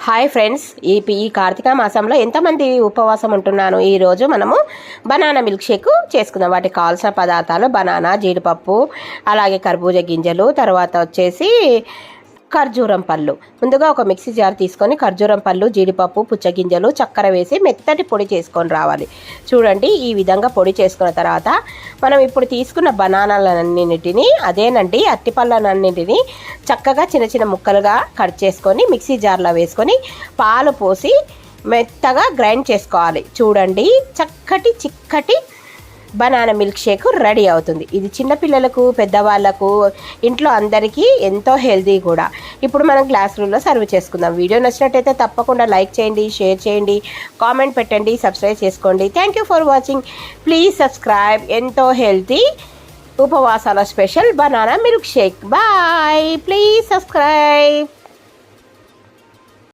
Hi friends, ఈ కార్తీక మాసంలో ఎంతమంది ఉపవాసం ఉంటున్నాను. ఈరోజు మనము బనానా మిల్క్ షేక్ చేసుకుందాం. వాటికి కావాల్సిన పదార్థాలు బనానా, జీడిపప్పు, అలాగే కర్బూజా గింజలు, తర్వాత వచ్చేసి ఖర్జూరం పళ్ళు. ముందుగా ఒక మిక్సీ జార్ తీసుకొని ఖర్జూరం పళ్ళు, జీడిపప్పు, పుచ్చగింజలు, చక్కెర వేసి మెత్తటి పొడి చేసుకొని రావాలి. చూడండి, ఈ విధంగా పొడి చేసుకున్న తర్వాత మనం ఇప్పుడు తీసుకున్న బనానాలన్నింటినీ అదేనండి అరటిపళ్ళన్నింటినీ చక్కగా చిన్న చిన్న ముక్కలుగా కట్ చేసుకొని మిక్సీ జార్లో వేసుకొని పాలు పోసి మెత్తగా గ్రైండ్ చేసుకోవాలి. చూడండి, చక్కటి చిక్కటి బనానా మిల్క్ షేక్ రెడీ అవుతుంది. ఇది చిన్నపిల్లలకు, పెద్దవాళ్ళకు, ఇంట్లో అందరికీ ఎంతో హెల్తీ కూడా. ఇప్పుడు మనం గ్లాసులలో సర్వ్ చేసుకుందాం. వీడియో నచ్చినట్టయితే తప్పకుండా లైక్ చేయండి, షేర్ చేయండి, కామెంట్ పెట్టండి, సబ్స్క్రైబ్ చేసుకోండి. Thank you for watching. Please subscribe. ఎంతో హెల్తీ ఉపవాసాల special banana milk shake. Bye. Please subscribe.